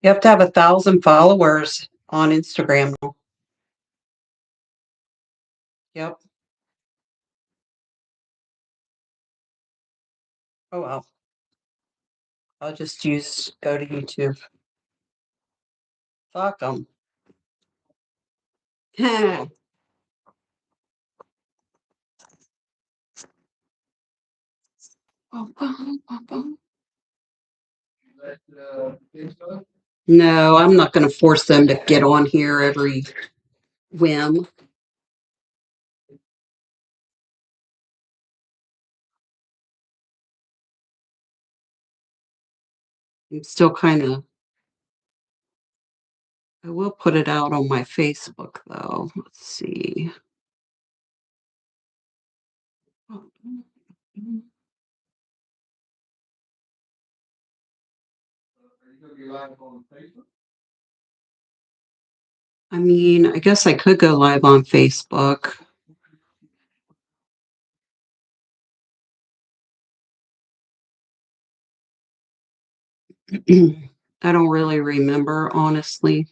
You have to have 1,000 followers on Instagram now. Yep. Oh, well. I'll just go to YouTube. Fuck 'em. No, I'm not gonna force them to get on here every whim. I'm still kinda I will put it out on my Facebook, though. Let's see. I mean, I guess I could go live on Facebook. I don't really remember, honestly.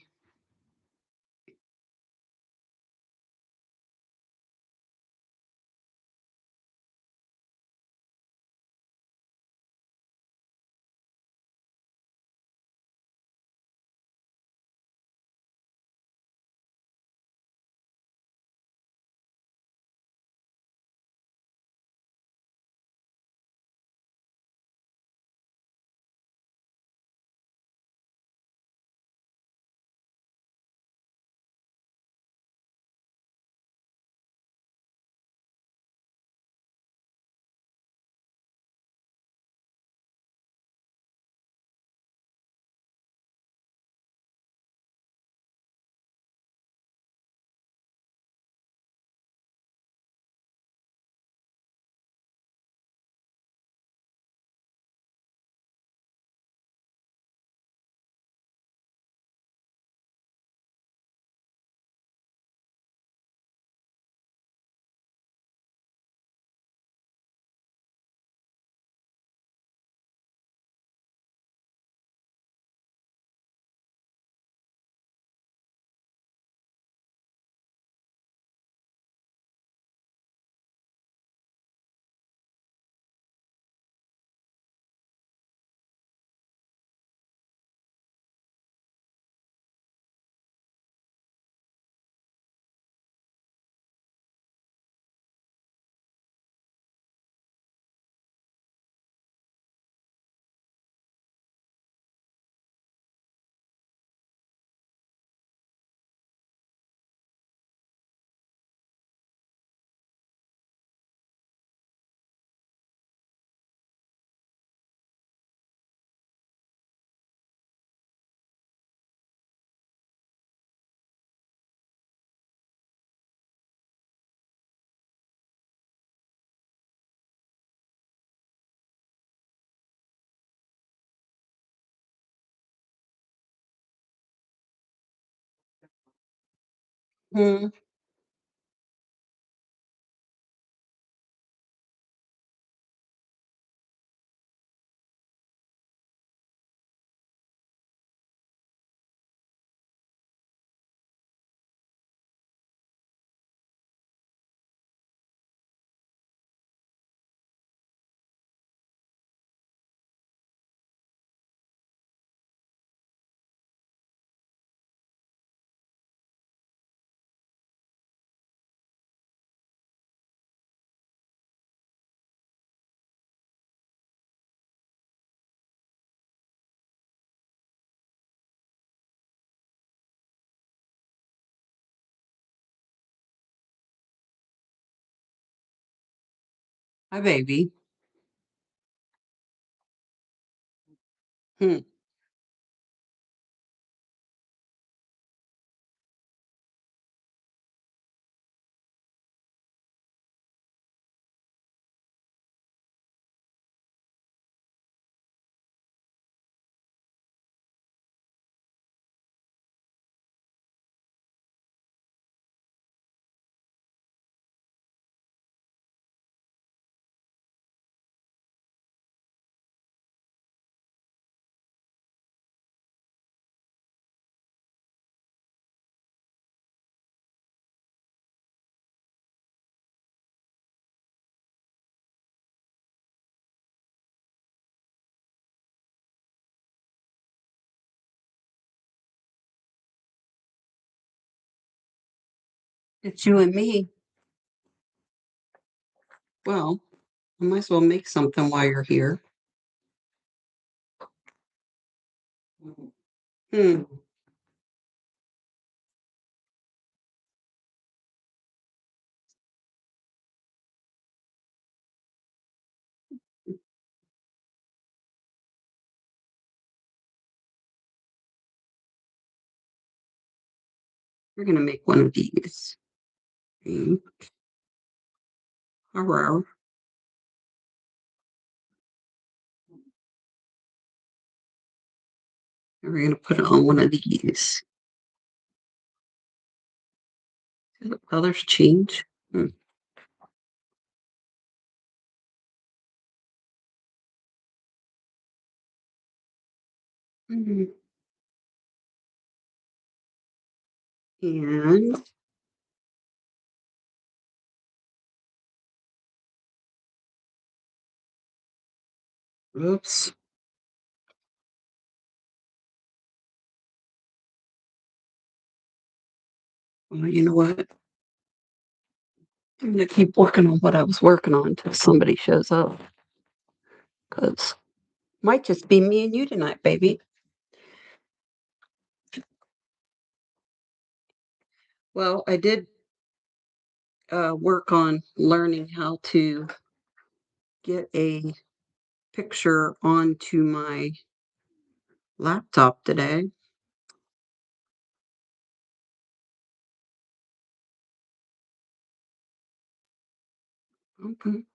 Hmm. Hi, baby. Hmm. It's you and me. Well, I might as well make something while you're here. Hmm. We're gonna make one of these. Hmm. Hello. And we're gonna put it on one of these. Do the colors change? Hmm. Mhm. And oops. Well, you know what? I'm gonna keep working on what I was working on until somebody shows up. Cause might just be me and you tonight, baby. Well, I did work on learning how to get a picture onto my laptop today. Okay.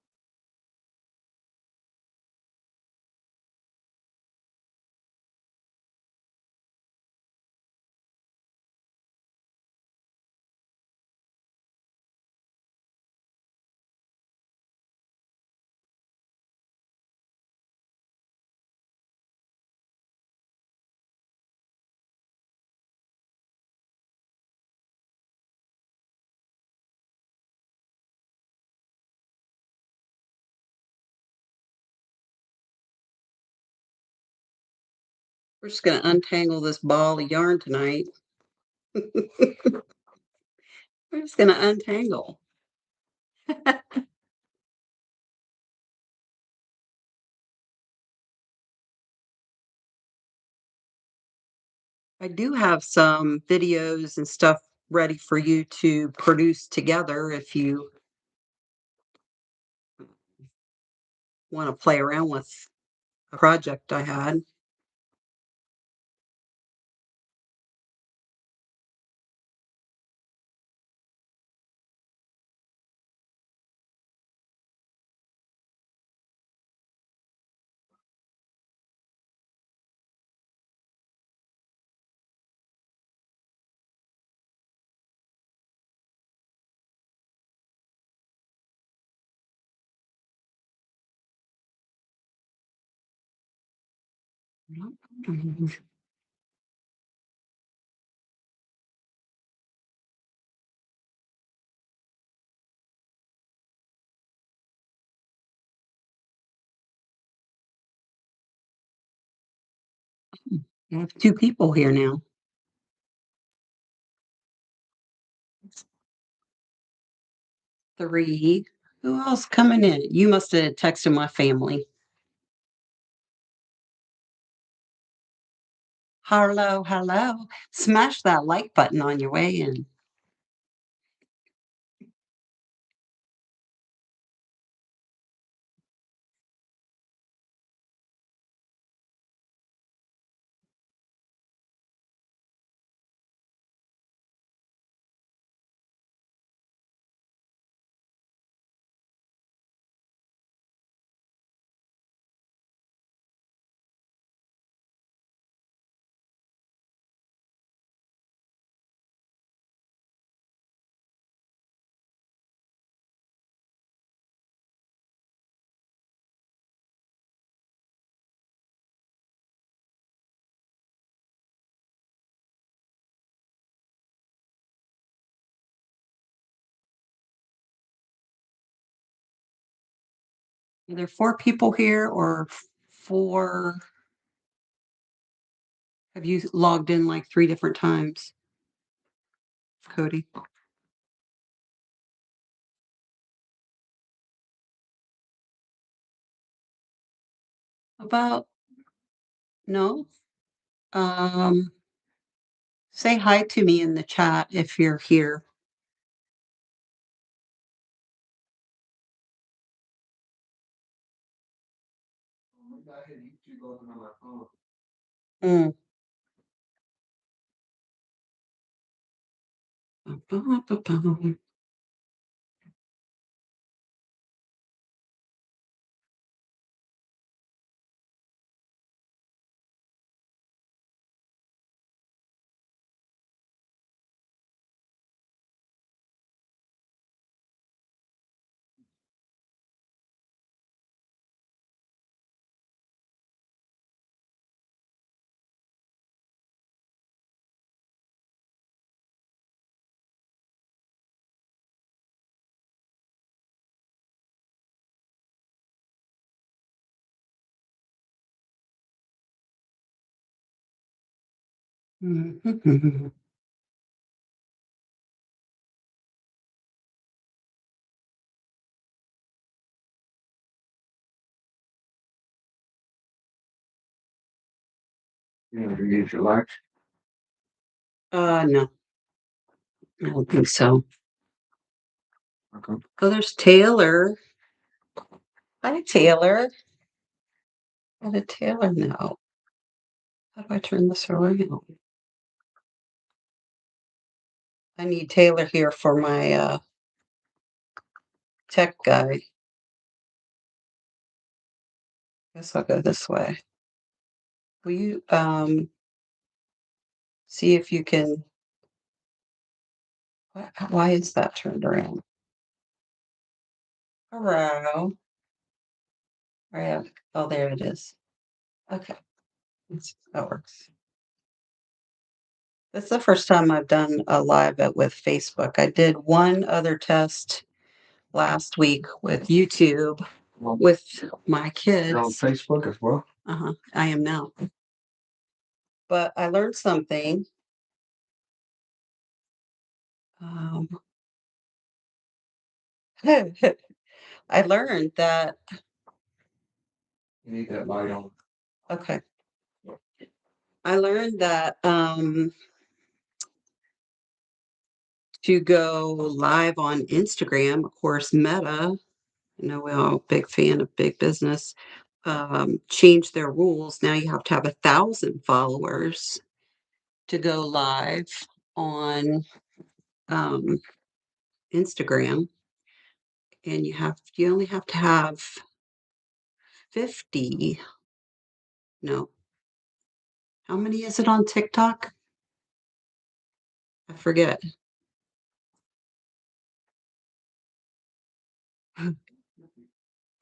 We're just gonna untangle this ball of yarn tonight. We're just gonna untangle. I do have some videos and stuff ready for you to produce together if you want to play around with a project I had. I have two people here now. Three. Who else coming in? You must have texted my family. Hello, hello. Smash that like button on your way in. Are there four people here or four? Have you logged in like three different times, Cody? About no? Um, Say hi to me in the chat if you're here. Mm. Ba-ba-ba-bum. Mhm. No, I don't think so. Oh, there's Taylor. Hi, Taylor. How did Taylor know? How do I turn this around? I need Taylor here for my tech guy. Guess I'll go this way. Will you see if you can? Why is that turned around? Hello. Right. Oh, there it is. Okay, that works. That's the first time I've done a live with Facebook. I did one other test last week with YouTube with my You're on kids. Facebook as well? I am now. But I learned something. Um, I learned that. You need that light on. Okay. I learned that to go live on Instagram, of course, Meta, you know, we're all a big fan of big business, changed their rules. Now you have to have 1,000 followers to go live on um, Instagram, and you only have to have 50. No, how many is it on TikTok? I forget.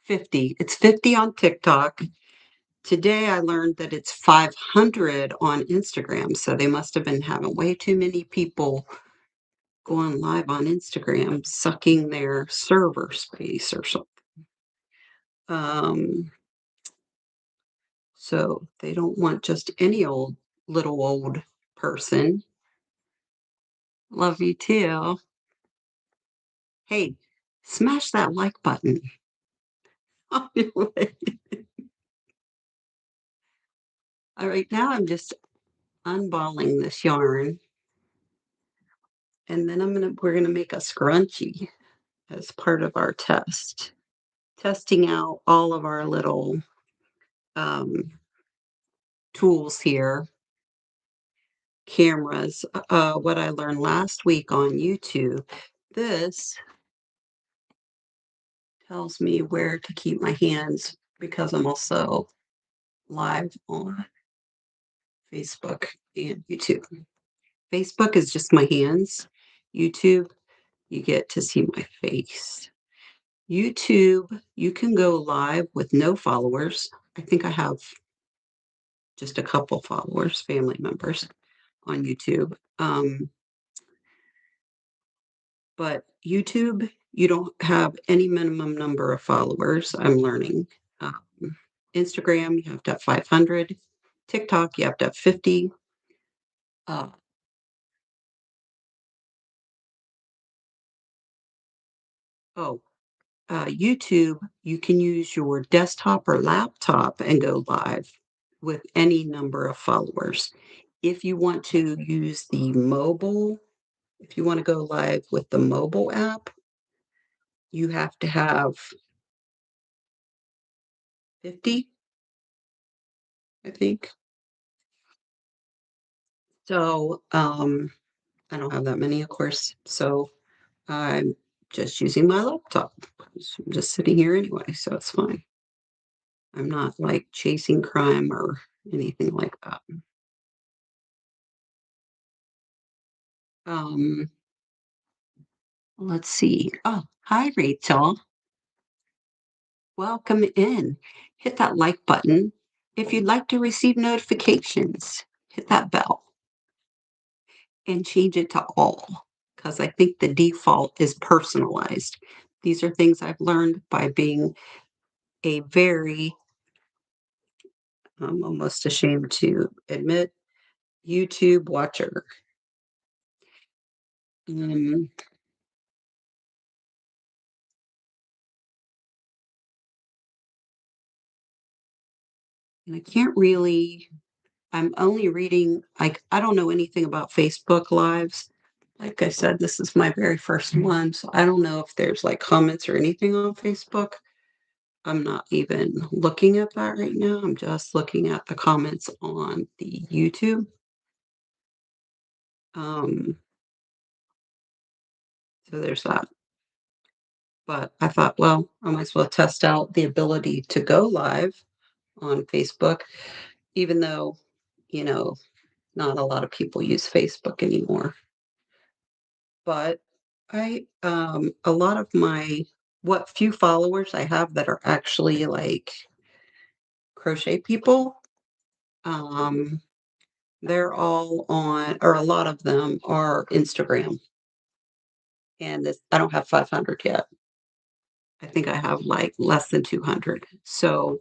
50. It's 50 on TikTok. Today I learned that it's 500 on Instagram, so they must have been having way too many people going live on Instagram, sucking their server space or something. Um, so they don't want just any old little old person. Love you too. Hey, smash that like button. Anyway, all right, now I'm just unballing this yarn, and then we're gonna make a scrunchie as part of our test. Testing out all of our little um, tools here, cameras. What I learned last week on YouTube, this tells me where to keep my hands because I'm also live on Facebook and YouTube. Facebook is just my hands. YouTube, you get to see my face. YouTube, you can go live with no followers. I think I have just a couple followers, family members on YouTube. But YouTube, you don't have any minimum number of followers. I'm learning. Um, Instagram, you have to have 500. TikTok, you have to have 50. Uh, oh, YouTube, you can use your desktop or laptop and go live with any number of followers. If you want to use the mobile, if you want to go live with the mobile app, you have to have 50, I think. So I don't have that many, of course. So I'm just using my laptop. I'm just sitting here anyway, so it's fine. I'm not like chasing crime or anything like that. Um, let's see. Oh, hi, Rachel. Welcome in. Hit that like button. If you'd like to receive notifications, hit that bell and change it to all because I think the default is personalized. These are things I've learned by being a very, I'm almost ashamed to admit, YouTube watcher. Um, and I can't really, I'm only reading, like, I don't know anything about Facebook Lives. Like I said, this is my very first one, so I don't know if there's like comments or anything on Facebook. I'm not even looking at that right now. I'm just looking at the comments on the YouTube. Um, so there's that. But I thought, well, I might as well test out the ability to go live on Facebook, even though, you know, not a lot of people use Facebook anymore. But a lot of my, what few followers I have that are actually like crochet people, um, they're all on, or a lot of them are Instagram. And this, I don't have 500 yet. I think I have like less than 200. So,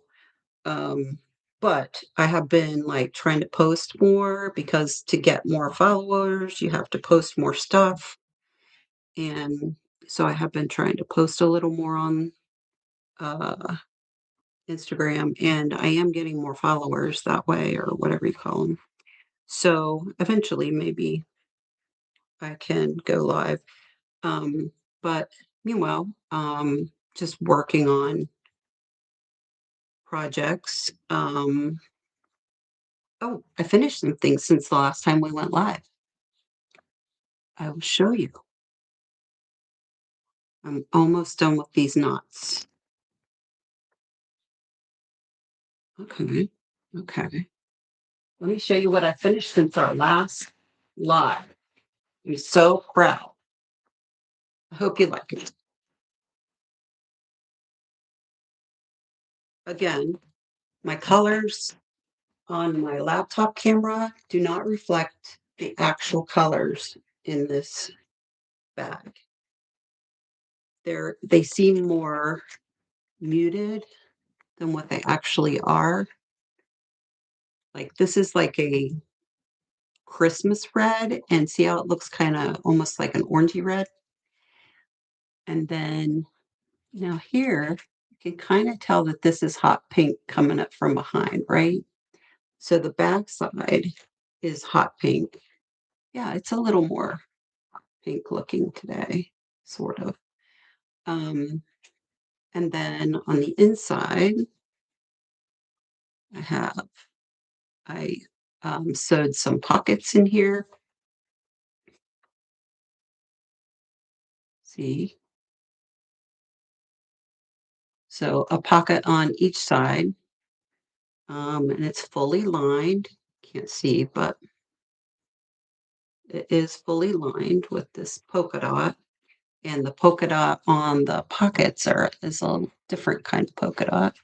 um, but I have been like trying to post more because to get more followers, you have to post more stuff. And so I have been trying to post a little more on uh, Instagram, and I am getting more followers that way, or whatever you call them. So eventually, maybe I can go live. But meanwhile, just working on projects. Oh, I finished some things since the last time we went live. I will show you. I'm almost done with these knots. Okay. Okay. Let me show you what I finished since our last live. I'm so proud. I hope you like it. Again, my colors on my laptop camera do not reflect the actual colors in this bag. They seem more muted than what they actually are. Like this is like a Christmas red, and see how it looks kind of almost like an orangey red. And then now here, you can kind of tell that this is hot pink coming up from behind, right? So the back side is hot pink. Yeah, it's a little more pink looking today, sort of. Um, and then on the inside, I have I sewed some pockets in here. See, so a pocket on each side, and it's fully lined. Can't see, but it is fully lined with this polka dot. And the polka dot on the pockets is a different kind of polka dot.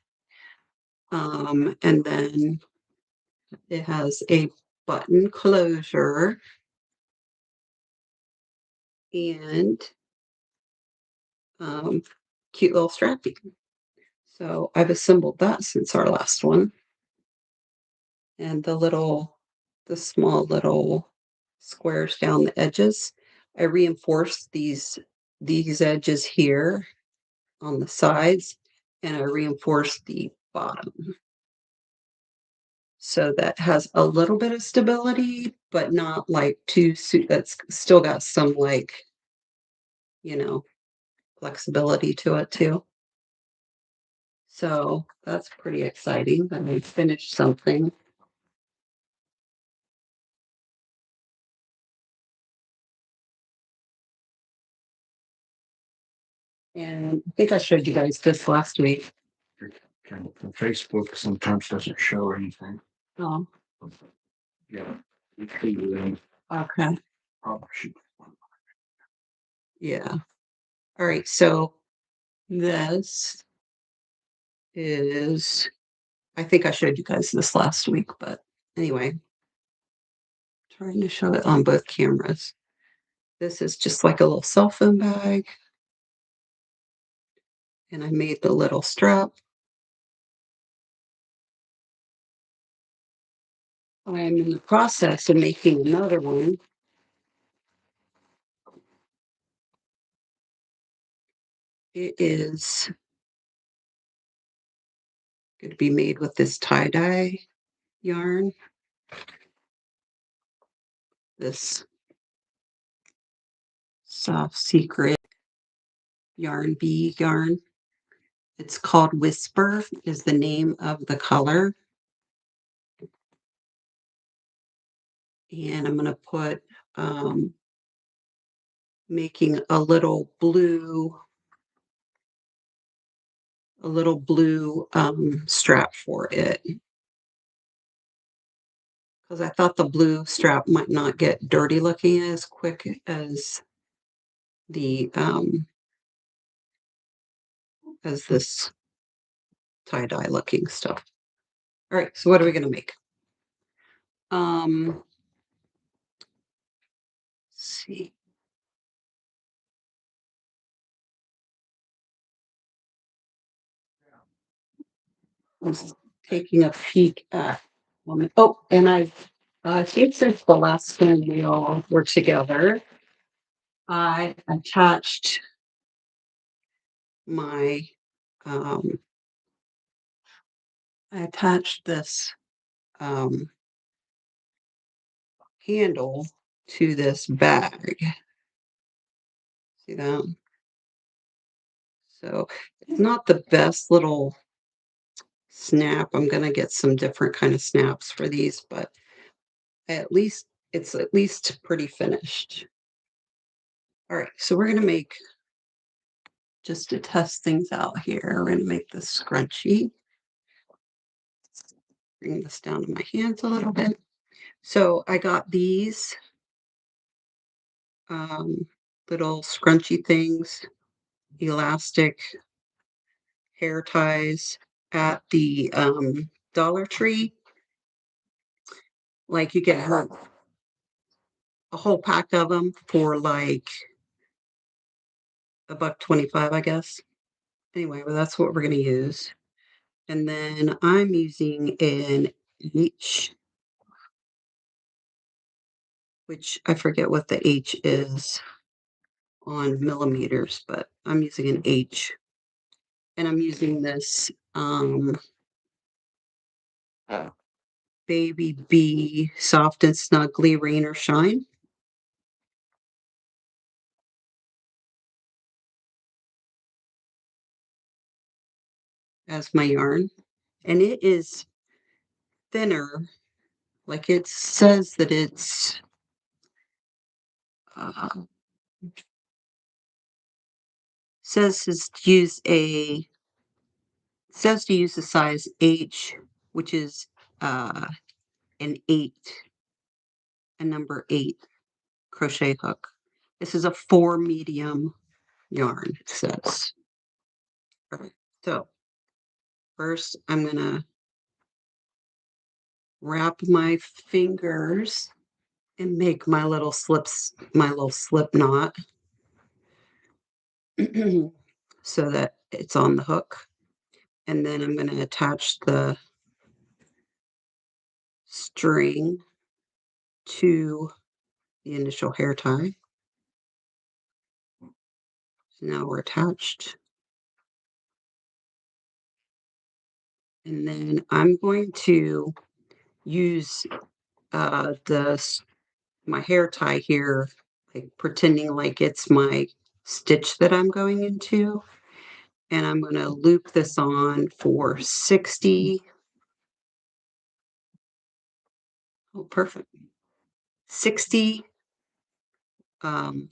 And then it has a button closure and um, cute little strappy. So I've assembled that since our last one. And the small little squares down the edges, I reinforced these edges here on the sides, and I reinforced the bottom. So that has a little bit of stability, but not like too that's still got some like, you know, flexibility to it too. So that's pretty exciting that I finished something. And I think I showed you guys this last week. And Facebook sometimes doesn't show anything. Oh, Yeah. You see them, okay. probably should. Yeah. All right. So this is, I think I showed you guys this last week, but anyway, trying to show it on both cameras. This is just like a little cell phone bag. And I made the little strap. I am in the process of making another one. It is going to be made with this tie-dye yarn. This Soft Secret yarn bee yarn. It's called Whisper is the name of the color. And I'm going to put making a little blue strap for it because I thought the blue strap might not get dirty looking as quick the as this tie-dye looking stuff. All right, so what are we going to make? Let's see. I'm taking a peek at. Oh, and I think since the last time we all were together, I attached my um, I attached this um, handle to this bag. See that? So it's not the best little snap. I'm gonna get some different kind of snaps for these, but at least it's at least pretty finished. All right, so we're gonna make just to test things out here. We're gonna make this scrunchie. Bring this down to my hands a little bit. So I got these um, little scrunchy things, elastic hair ties at the Dollar Tree. Like you get a whole pack of them for like $1.25, I guess. Anyway, well, that's what we're going to use. And then I'm using an H, which I forget what the H is on millimeters, but I'm using an H. And I'm using this Baby Bee Soft and Snuggly Rain or Shine as my yarn. And it is thinner, like it says that uh, says is to use a says to use the size H, which is an 8, a number 8 crochet hook. This is a 4 medium yarn, it says. All right, so first I'm gonna wrap my fingers and make my little slip knot so that it's on the hook. And then I'm going to attach the string to the initial hair tie. So now we're attached. And then I'm going to use my hair tie here, like pretending like it's my stitch that I'm going into. And I'm going to loop this on for 60. Oh, perfect. 60, um,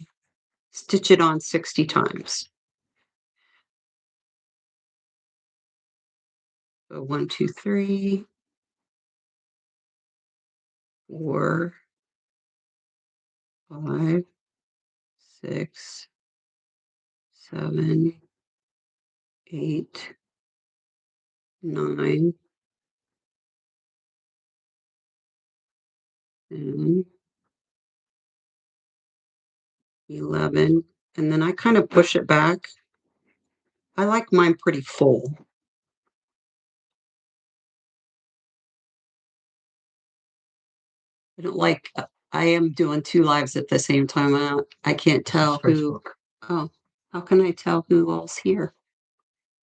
stitch it on 60 times. So 1, 2, 3, 4, 5, 6, 7, 8, 9, 10, 11, and then I kind of push it back. I like mine pretty full. I don't like I am doing 2 lives at the same time. I can't tell who. Facebook. Oh, how can I tell who all's here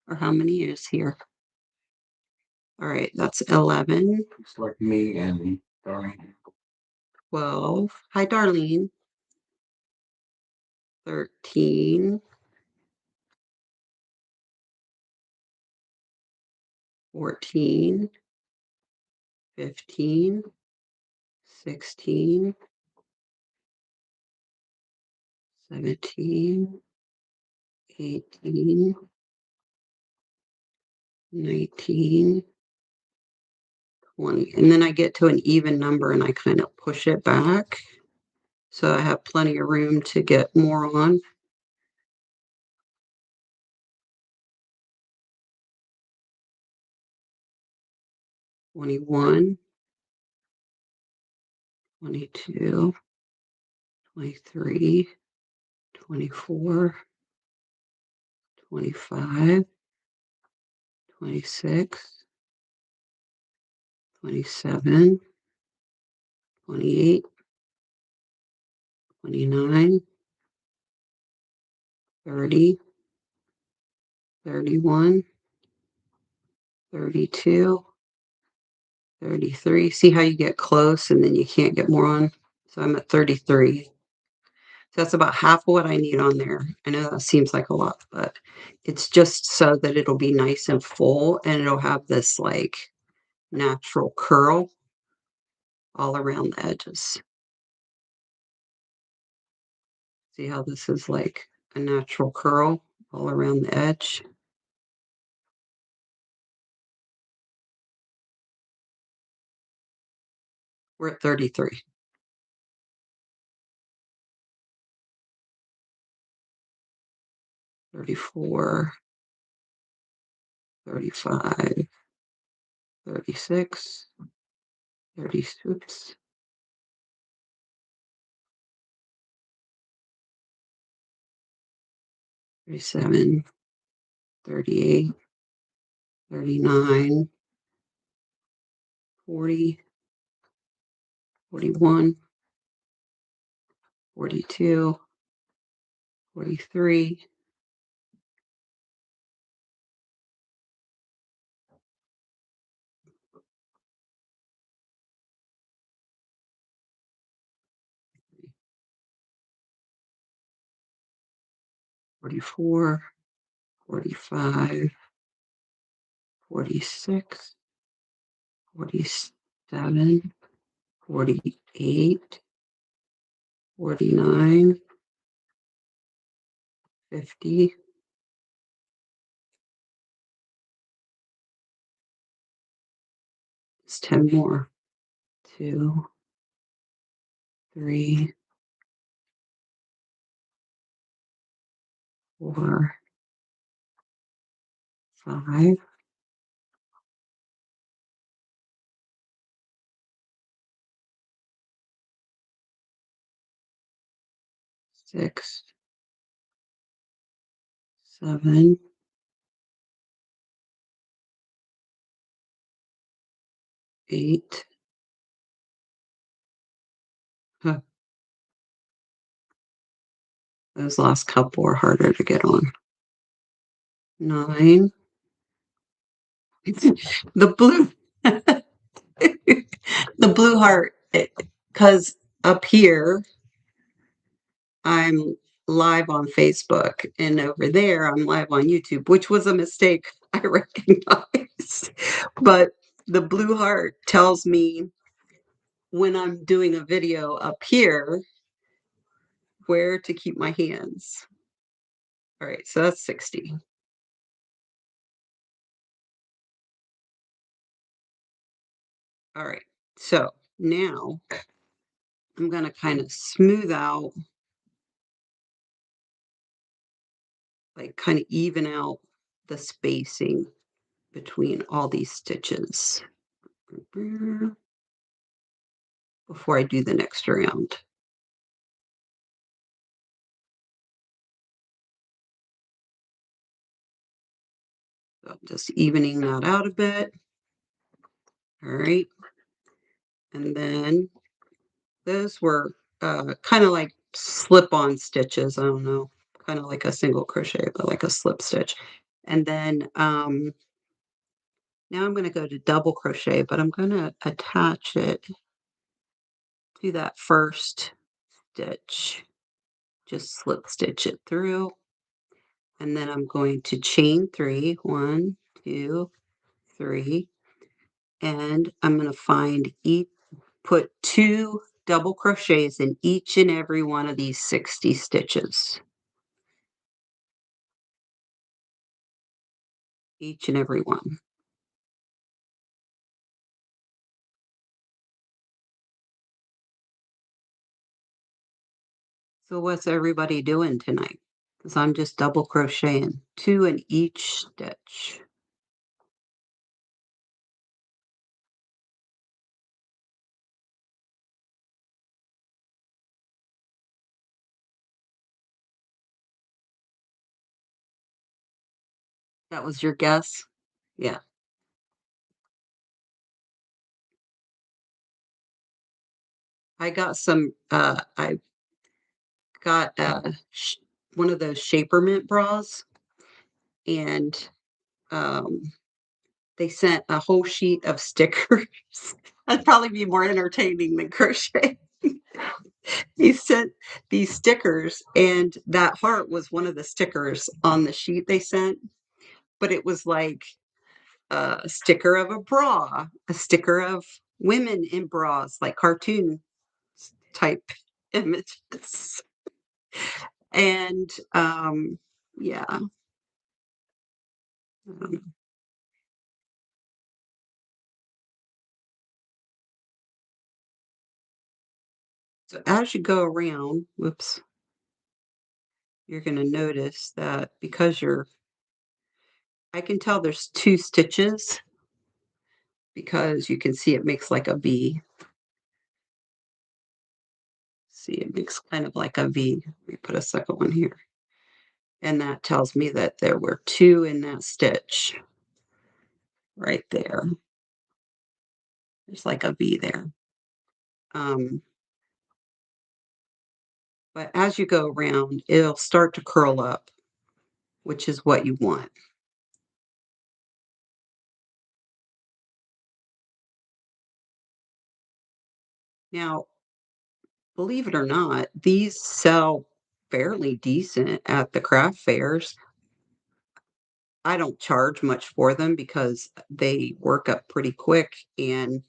or how many is here? All right, that's 11, It's like me and Darlene. 12. Hi, Darlene. 13, 14, 15, 16, 17, 18, 19, 20. And then I get to an even number and I kind of push it back. So I have plenty of room to get more on. 21, 22, 23, 24, 25, 26, 27, 28, 29, 30, 31, 32, 33. See how you get close and then you can't get more on? So I'm at 33. So that's about half of what I need on there. I know that seems like a lot, but it's just so that it'll be nice and full and it'll have this like natural curl all around the edges. See how this is like a natural curl all around the edge? We're at 33. 34, 35, 36, 30, oops, 37, 38, 39, 40, 41, 42, 43, 44, 45, 46, 47, 48, 49, 50, it's 10 more. 2, 3, 4, 5, 6, 7, 8. Huh, those last couple are harder to get on. 9, The blue the blue heart, because up here, I'm live on Facebook, and over there, I'm live on YouTube, which was a mistake, I recognize. But the blue heart tells me when I'm doing a video up here where to keep my hands. All right, so that's 60. All right, so now I'm going to kind of smooth out, like kind of even out the spacing between all these stitches before I do the next round. So just evening that out a bit. All right. And then those were kind of like slip-on stitches. I don't know, kind of like a single crochet, but like a slip stitch. And then now I'm going to go to double crochet, but I'm going to attach it to that first stitch. Just slip stitch it through. And then I'm going to chain 3, 1, 2, 3, and I'm going to find put 2 double crochets in each and every one of these 60 stitches. Each and every one. So what's everybody doing tonight? Because I'm just double crocheting 2 in each stitch. That was your guess? Yeah. I got some, I got one of those Shapermint bras, and um, they sent a whole sheet of stickers. That'd probably be more entertaining than crochet. He sent these stickers, and that heart was one of the stickers on the sheet they sent, but it was like a sticker of a bra, a sticker of women in bras, like cartoon type images. And yeah. Um, so as you go around, whoops, you're going to notice that because I can tell there's 2 stitches because you can see it makes like a V. See, it makes kind of like a V. Let me put a second one here. And that tells me that there were 2 in that stitch right there. There's like a V there. Um, but as you go around, it'll start to curl up, which is what you want. Now, believe it or not, these sell fairly decent at the craft fairs. I don't charge much for them because they work up pretty quick, and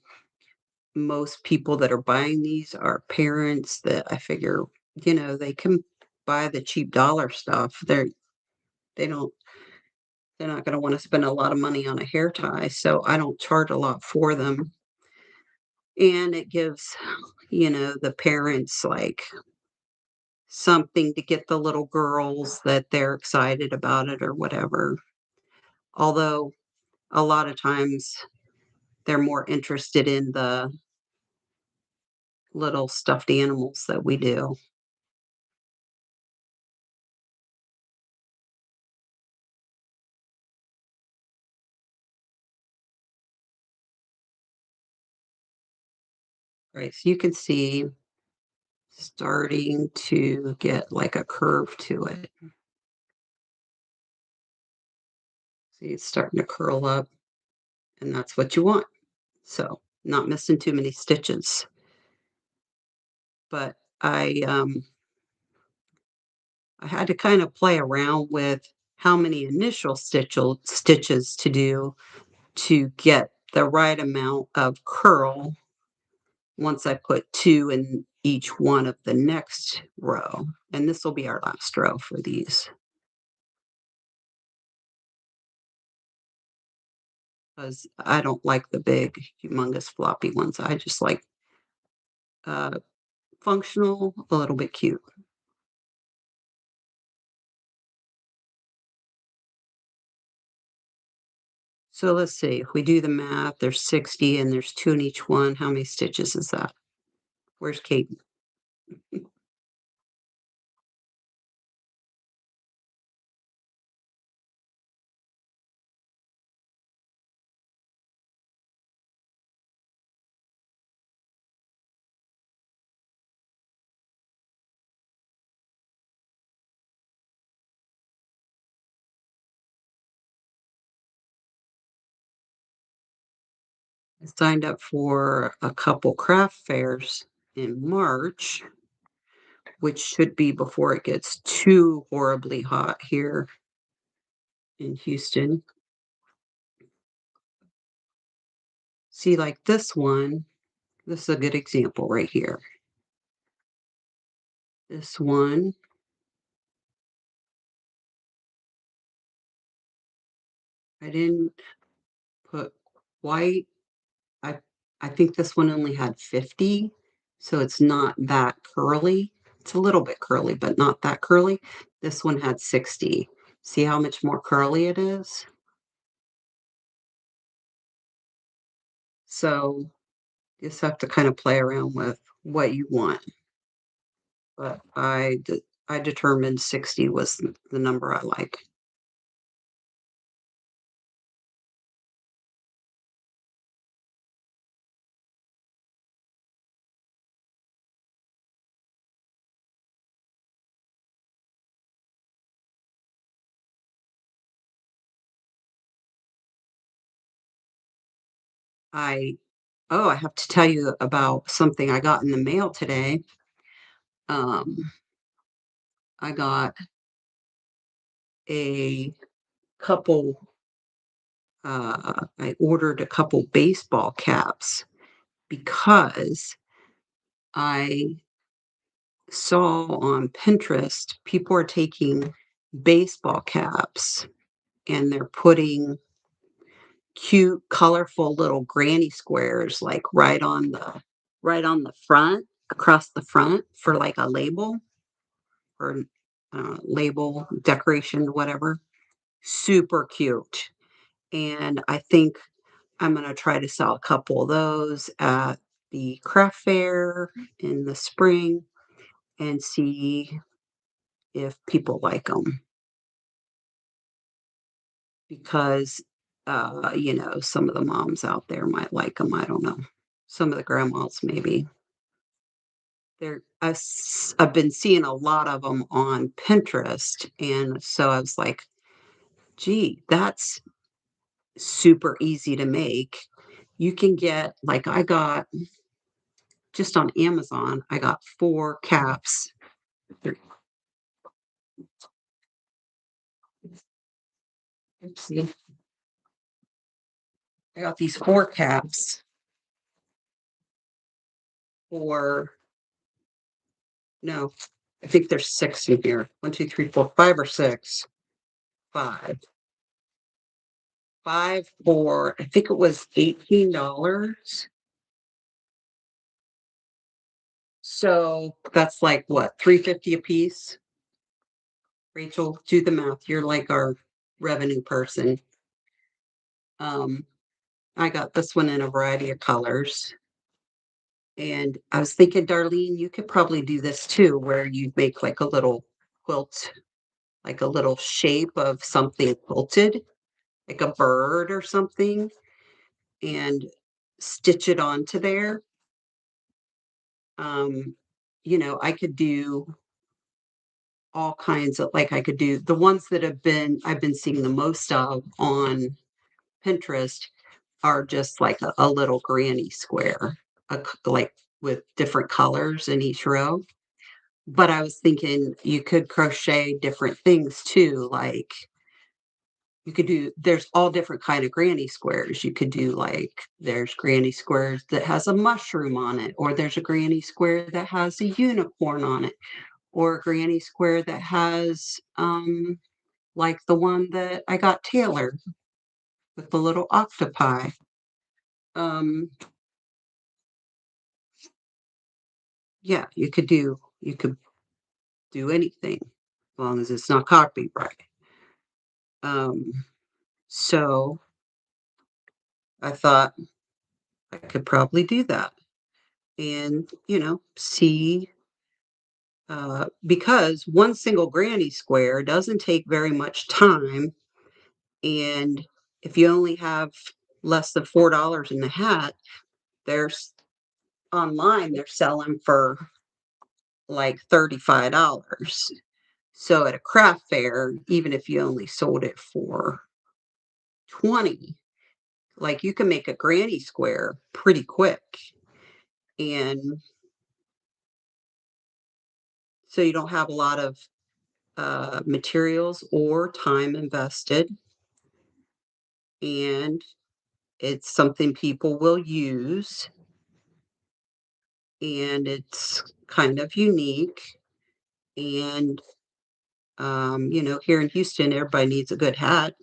most people that are buying these are parents that I figure, they can buy the cheap dollar stuff. They don't they're not gonna wanna spend a lot of money on a hair tie, so I don't charge a lot for them. And it gives, the parents, like, something to get the little girls that they're excited about it or whatever. Although a lot of times they're more interested in the little stuffed animals that we do. Right, so you can see starting to get like a curve to it. See, it's starting to curl up. and that's what you want. So, not missing too many stitches. But I had to kind of play around with how many initial stitches to do to get the right amount of curl once I put 2 in each one of the next row, and this will be our last row for these. 'Cause I don't like the big, humongous, floppy ones. I just like, uh, functional, a little bit cute. So let's see, if we do the math, there's 60 and there's 2 in each one. How many stitches is that? Where's Kate? I signed up for a couple craft fairs in March, which should be before it gets too horribly hot here in Houston. See, like this one, this is a good example right here. This one, I didn't put white. I I think this one only had 50, so it's not that curly. It's a little bit curly, but not that curly. This one had 60. See how much more curly it is? So you just have to kind of play around with what you want. But I determined 60 was the number I like. I Oh, I have to tell you about something I got in the mail today. Um, I got a couple, I ordered a couple baseball caps because I saw on Pinterest people are taking baseball caps and they're putting cute, colorful little granny squares like right on the front, across the front for like a label or label decoration, whatever. Super cute. And I think I'm gonna try to sell a couple of those at the craft fair in the spring and see if people like them because, some of the moms out there might like them. I don't know. Some of the grandmas maybe. I've been seeing a lot of them on Pinterest, and so I was like, "Gee, that's super easy to make." You can get like I got just on Amazon, I got 4 caps. They're oopsie. I got these 4 caps for no, I think there's 6 in here. 1, 2, 3, 4, 5 or 6. 5. 5 for I think it was $18. So, that's like what, 3.50 a piece? Rachel, do the math. You're like our revenue person. Um, I got this one in a variety of colors. And I was thinking, Darlene, you could probably do this too, where you make like a little quilt, like a little shape of something quilted, like a bird or something, and stitch it onto there. Um, I could do all kinds of like I could do the ones that I've been seeing the most of on Pinterest are just like a little granny square, like with different colors in each row. But I was thinking you could crochet different things too, like you could do there's all different kind of granny squares. You could do like there's granny squares that has a mushroom on it, or there's a granny square that has a unicorn on it, or a granny square that has like the one that I got tailored with the little octopi. Um yeah, you could do anything as long as it's not copyright. Um so I thought I could probably do that and, see because one single granny square doesn't take very much time. And if you only have less than $4 in the hat, there's online, they're selling for like $35. So at a craft fair, even if you only sold it for 20, like you can make a granny square pretty quick. And so you don't have a lot of materials or time invested. And it's something people will use, and it's kind of unique. And, here in Houston, everybody needs a good hat.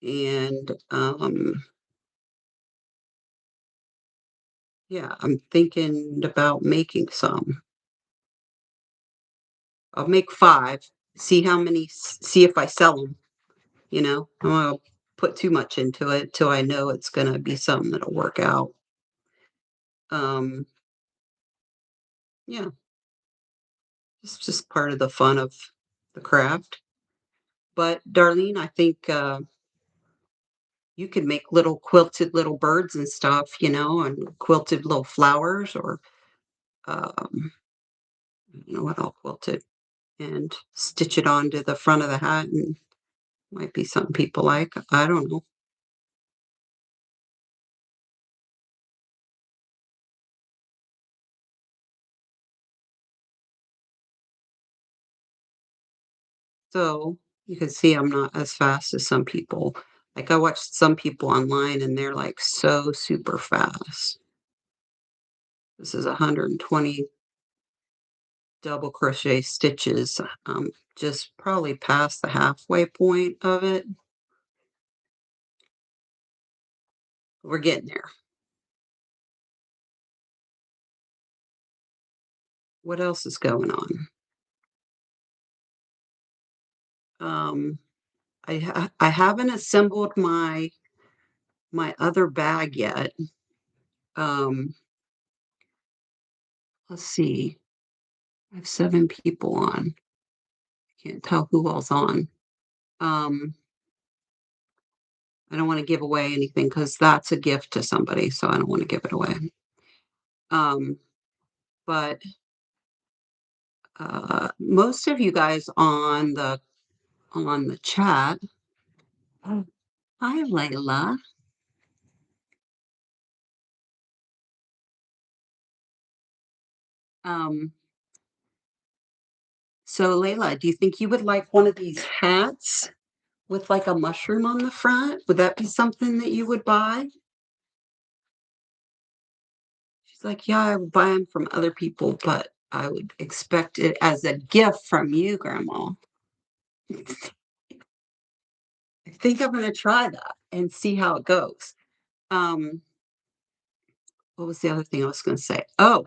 And, yeah, I'm thinking about making some. I'll make 5, see if I sell them. I don't wanna put too much into it till I know it's gonna be something that'll work out. Um, yeah, it's just part of the fun of the craft. But Darlene, I think, you could make little quilted little birds and stuff, and quilted little flowers or, um, what all quilted, and stitch it onto the front of the hat, and might be something people like. I don't know. So you can see I'm not as fast as some people. Like I watched some people online and they're like so super fast. This is 120 double crochet stitches. Just probably past the halfway point of it. We're getting there. What else is going on? Um, I haven't assembled my other bag yet. Um, let's see. I have 7 people on. Can't tell who all's on. Um, I don't want to give away anything because that's a gift to somebody, so I don't want to give it away. Um, but most of you guys on the chat. Oh, hi, Layla. Um, so Layla, do you think you would like one of these hats with like a mushroom on the front? Would that be something that you would buy? She's like, yeah, I would buy them from other people, but I would expect it as a gift from you, Grandma. I think I'm gonna try that and see how it goes. Um, what was the other thing I was gonna say? Oh,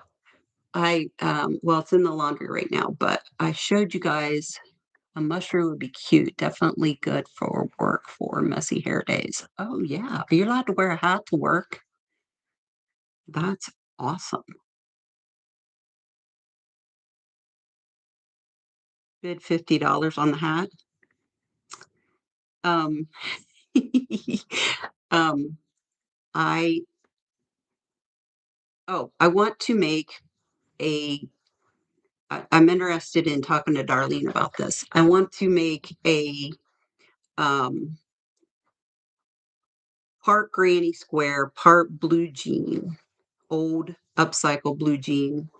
well, it's in the laundry right now, but I showed you guys a mushroom would be cute. Definitely good for work for messy hair days. Oh yeah. Are you allowed to wear a hat to work? That's awesome. Bid $50 on the hat. Um, um, I I want to make a I'm interested in talking to Darlene about this. I want to make a um part granny square, part blue jean, old upcycle blue jean,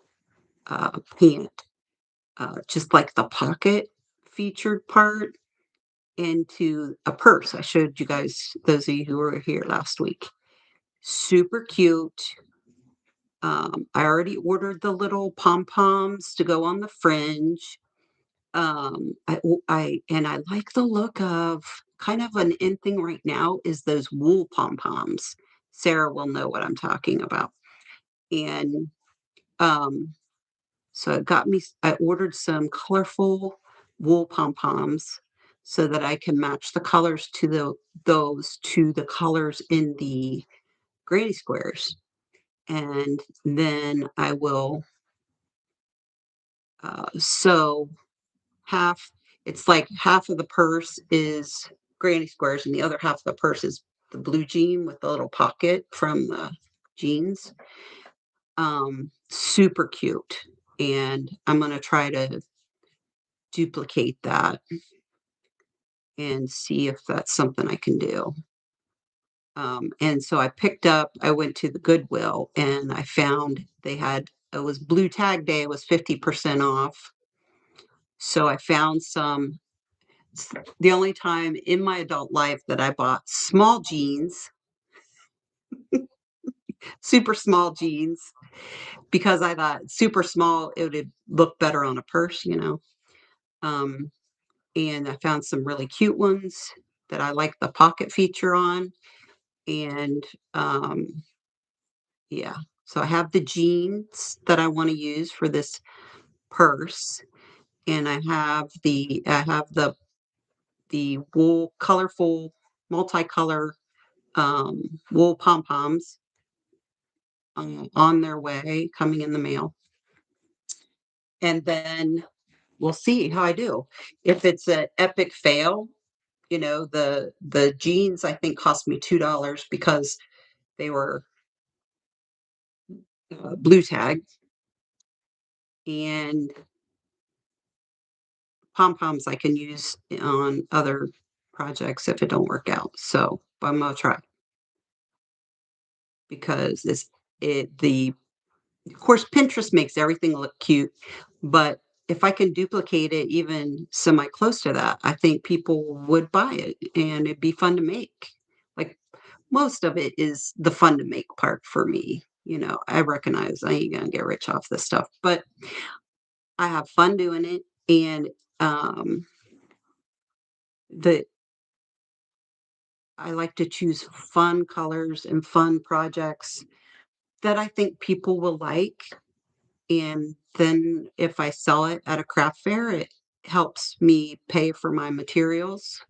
pant, just like the pocket featured part into a purse. I showed you guys, those of you who were here last week. Super cute. I already ordered the little pom-poms to go on the fringe. I like the look of kind of an in thing right now is those wool pom-poms. Sarah will know what I'm talking about. And, um, so it got me I ordered some colorful wool pom-poms so that I can match the colors to those to the colors in the granny squares. And then I will, sew half it's like half of the purse is granny squares and the other half of the purse is the blue jean with the little pocket from the jeans. Super cute. And I'm gonna try to duplicate that and see if that's something I can do. And so I went to the Goodwill and I found it was Blue Tag Day, it was 50% off. So I found some the only time in my adult life that I bought small jeans, super small jeans, because I thought super small, it would look better on a purse, you know. Um, and I found some really cute ones that I like the pocket feature on. And yeah, so I have the jeans that I want to use for this purse, and I have the wool colorful multicolor wool pom poms on their way, coming in the mail. And then we'll see how I do. If it's an epic fail, you know, the jeans I think cost me $2 because they were blue tag, and pom poms I can use on other projects if it don't work out. So but I'm gonna try because the of course Pinterest makes everything look cute, but if I can duplicate it even semi close to that, I think people would buy it and it'd be fun to make. Like most of it is the fun to make part for me. You know, I recognize I ain't gonna get rich off this stuff, but I have fun doing it. And um, the I like to choose fun colors and fun projects that I think people will like. And then if I sell it at a craft fair, it helps me pay for my materials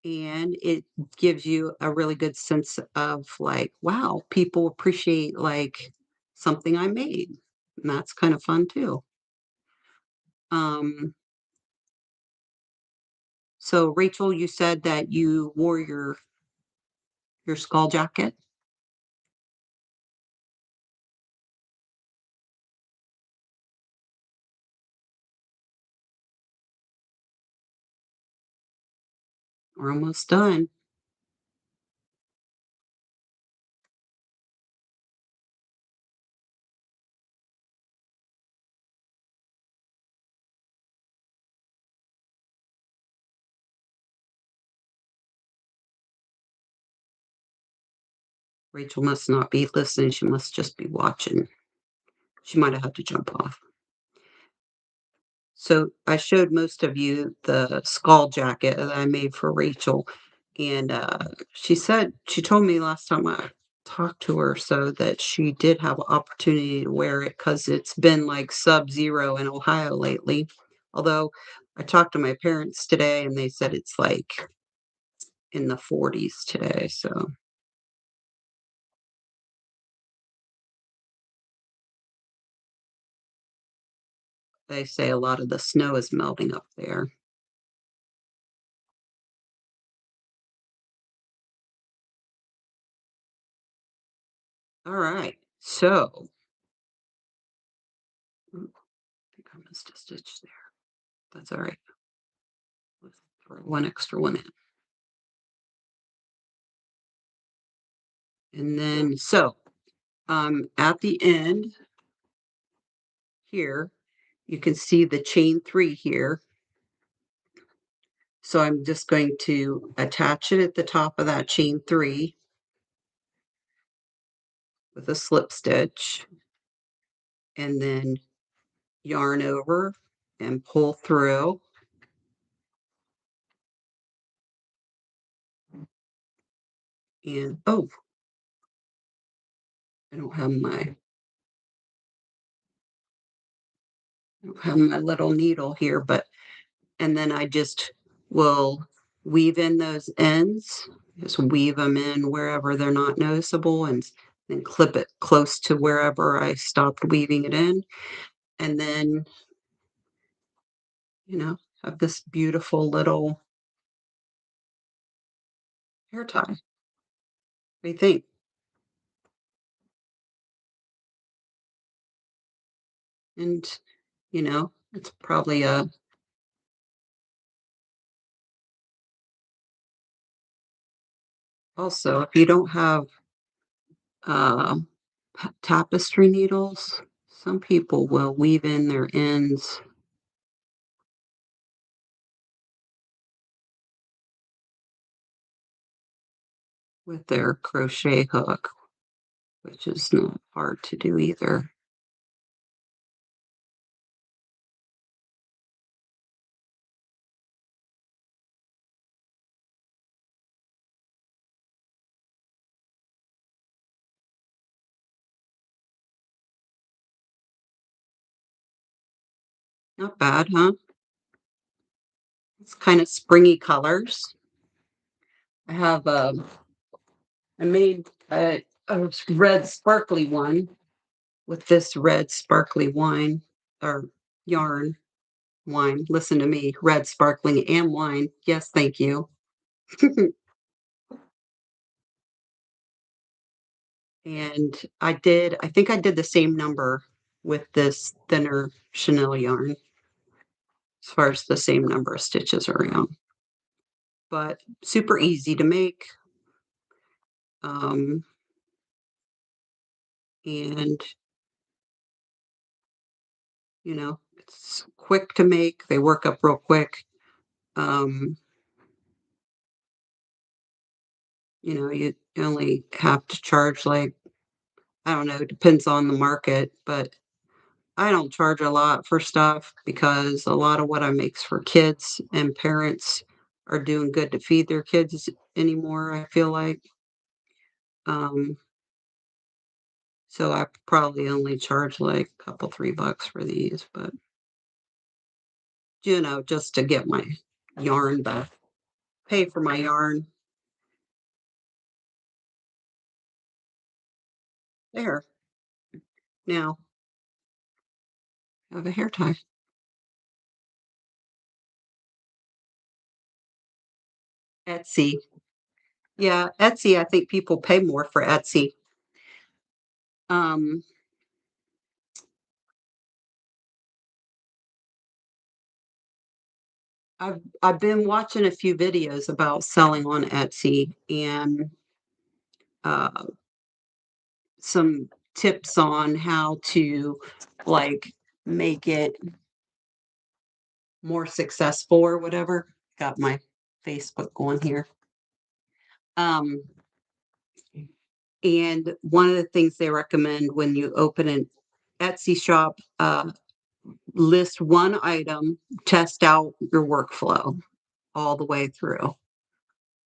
and it gives you a really good sense of like, wow, people appreciate like something I made. And that's kind of fun too. Um, so Rachel, you said that you wore your skull jacket. We're almost done. Rachel must not be listening. She must just be watching. She might have had to jump off. So I showed most of you the skull jacket that I made for Rachel, and, she told me last time I talked to her so that she did have an opportunity to wear it because 'cause it's been, like, sub-zero in Ohio lately. Although I talked to my parents today, and they said it's, like, in the 40s today, so they say a lot of the snow is melting up there. Alright, so I think I missed a stitch there. That's alright. Let's throw one extra one in. And then, so at the end here, you can see the chain 3 here. So I'm just going to attach it at the top of that chain 3 with a slip stitch and then yarn over and pull through. And oh, I don't have my little needle here, but and then I just will weave in those ends, just weave them in wherever they're not noticeable and then clip it close to wherever I stopped weaving it in. And then, have this beautiful little hair tie. What do you think? And, it's probably a also, if you don't have uh, tapestry needles, some people will weave in their ends with their crochet hook, which is not hard to do either. Not bad, huh? It's kind of springy colors. I have I made a red sparkly one with this red sparkly wine or yarn wine. Listen to me, red sparkling and wine. Yes, thank you. And I think I did the same number with this thinner chenille yarn as far as the same number of stitches around. But super easy to make. Um, and it's quick to make. They work up real quick. Um, you only have to charge like, I don't know, it depends on the market, but I don't charge a lot for stuff because a lot of what I make's for kids and parents are doing good to feed their kids anymore, I feel like. Um, so I probably only charge like a couple, $3 for these, but just to get my yarn back, pay for my yarn. There. Now I have a hair tie. Etsy. Yeah, Etsy, I think people pay more for Etsy. Um, I've been watching a few videos about selling on Etsy and uh, some tips on how to like make it more successful or whatever. Got my Facebook going here. Um, and one of the things they recommend when you open an Etsy shop, list one item, test out your workflow all the way through,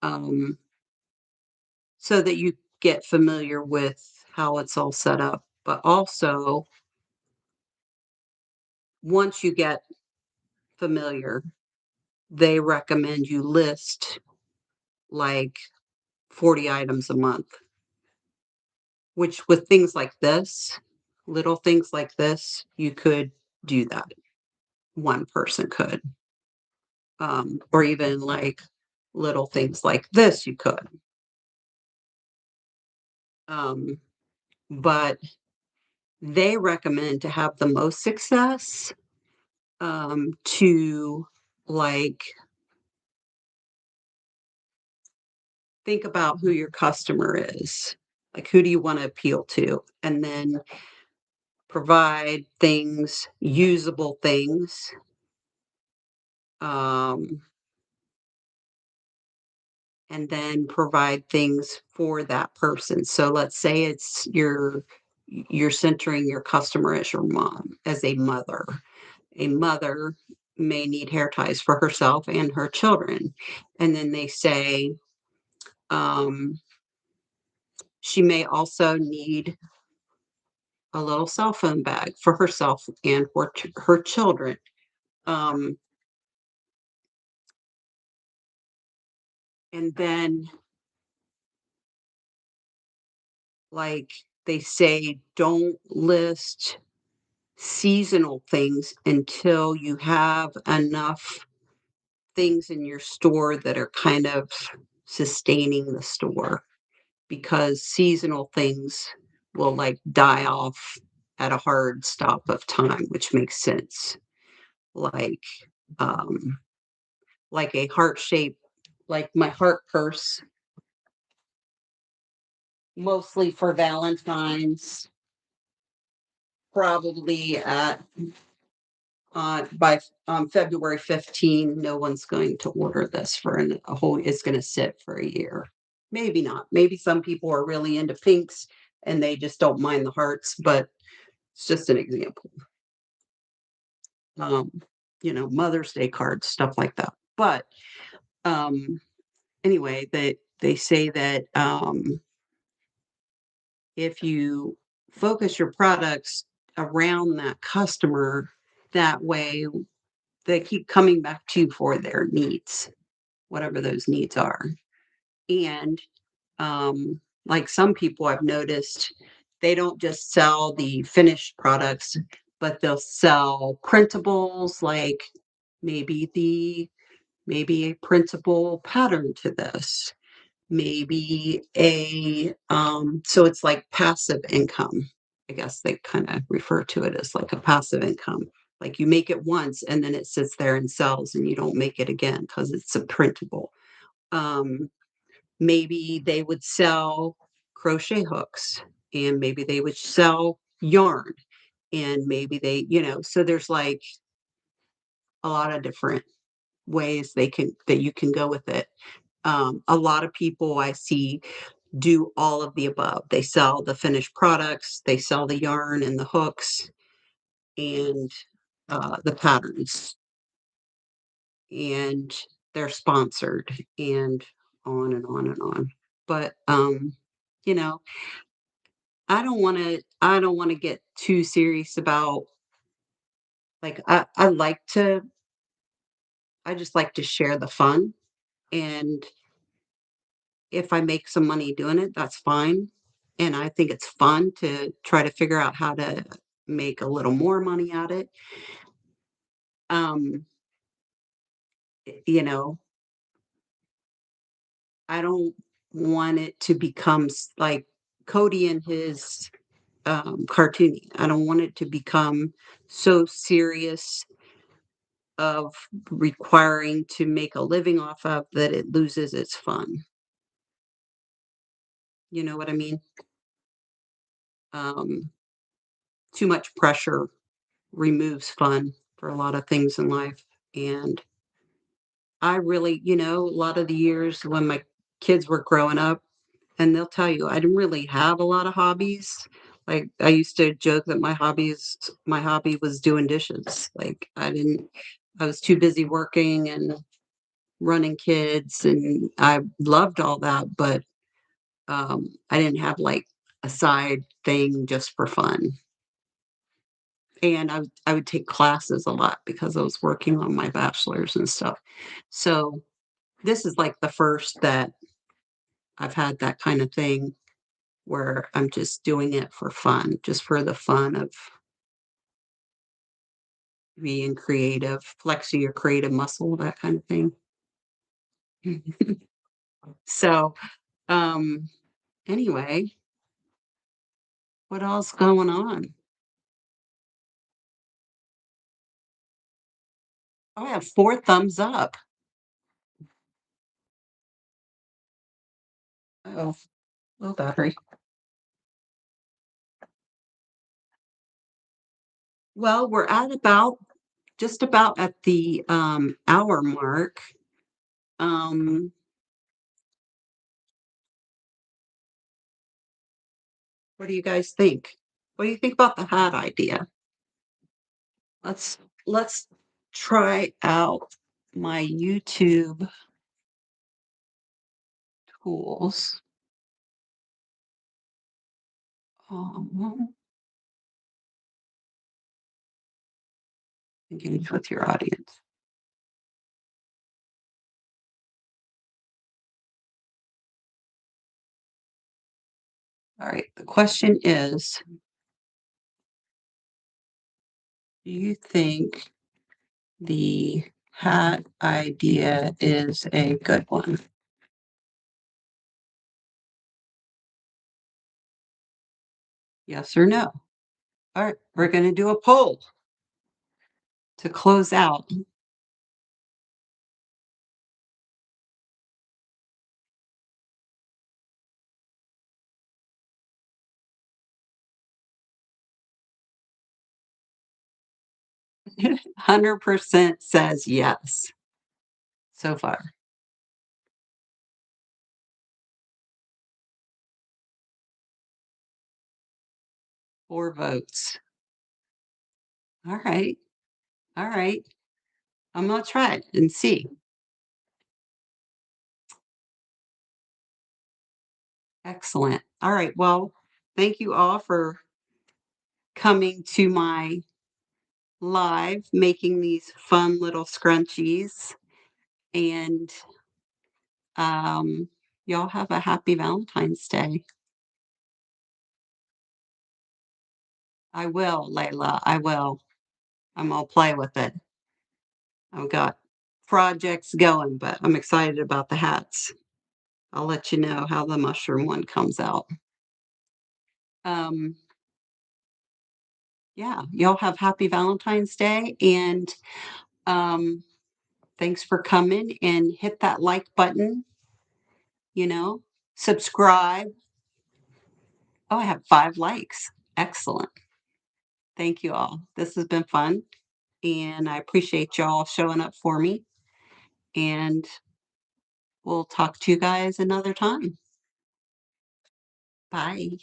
um, so that you get familiar with how it's all set up. But also, once you get familiar, they recommend you list like 40 items a month, which with things like this, little things like this, you could do that. One person could. Or even like little things like this, you could. Um, but they recommend to have the most success, to like think about who your customer is. Like, who do you wanna appeal to? And then provide things, usable things, um, and then provide things for that person. So let's say it's you're centering your customer as your mom, as a mother. A mother may need hair ties for herself and her children. And then they say, um, she may also need a little cell phone bag for herself and for her children. Um, and then, like they say, don't list seasonal things until you have enough things in your store that are kind of sustaining the store, because seasonal things will like die off at a hard stop of time, which makes sense. Like um like a heart shape, like my heart purse, mostly for Valentine's, probably at by February 15, no one's going to order this for a whole, it's going to sit for a year. Maybe not. Maybe some people are really into pinks and they just don't mind the hearts, but it's just an example. Um, Mother's Day cards, stuff like that. But um, anyway, they say that if you focus your products around that customer, that way they keep coming back to you for their needs, whatever those needs are. And like some people I've noticed, they don't just sell the finished products, but they'll sell printables, like maybe the maybe a printable pattern to this, maybe a so it's like passive income. I guess they kind of refer to it as like a passive income. Like you make it once and then it sits there and sells and you don't make it again because it's a printable. Um, Maybe they would sell crochet hooks, and maybe they would sell yarn, and maybe so there's like a lot of different ways that you can go with it. A lot of people I see do all of the above. They sell the finished products, they sell the yarn and the hooks and the patterns, and they're sponsored and on and on and on. But you know, I don't want to get too serious about, like, I just like to share the fun, and if I make some money doing it, that's fine. And I think it's fun to try to figure out how to make a little more money at it. Um, you know, I don't want it to become like Cody and his cartooning. I don't want it to become so serious of requiring to make a living off of that it loses its fun. You know what I mean? Um, Too much pressure removes fun for a lot of things in life. And I really, a lot of the years when my kids were growing up, and they'll tell you I didn't really have a lot of hobbies. Like I used to joke that my hobby was doing dishes. Like I was too busy working and running kids, and I loved all that, but I didn't have like a side thing just for fun. And I would take classes a lot because I was working on my bachelor's and stuff. So this is like the first that I've had that kind of thing where I'm just doing it for fun, just for the fun of being creative, flexing your creative muscle, that kind of thing. So, um, anyway, what else going on? Oh, I have 4 thumbs up. Oh, low battery. Well, we're at about just about at the, hour mark. Um, what do you guys think? What do you think about the hat idea? Let's let's try out my YouTube tools. Um, engage with your audience. All right. The question is, do you think the hat idea is a good one? Yes or no? All right. We're going to do a poll to close out. 100% says yes so far. 4 votes. All right. All right. I'm going to try it and see. Excellent. All right. Well, thank you all for coming to my live, making these fun little scrunchies. And y'all have a happy Valentine's Day. I will, Layla. I will. I'm going to play with it. I've got projects going, but I'm excited about the hats. I'll let you know how the mushroom one comes out. Um, yeah, y'all have happy Valentine's Day. And um, thanks for coming and hit that like button, you know, subscribe. Oh, I have 5 likes. Excellent. Thank you all. This has been fun. And I appreciate y'all showing up for me. And we'll talk to you guys another time. Bye.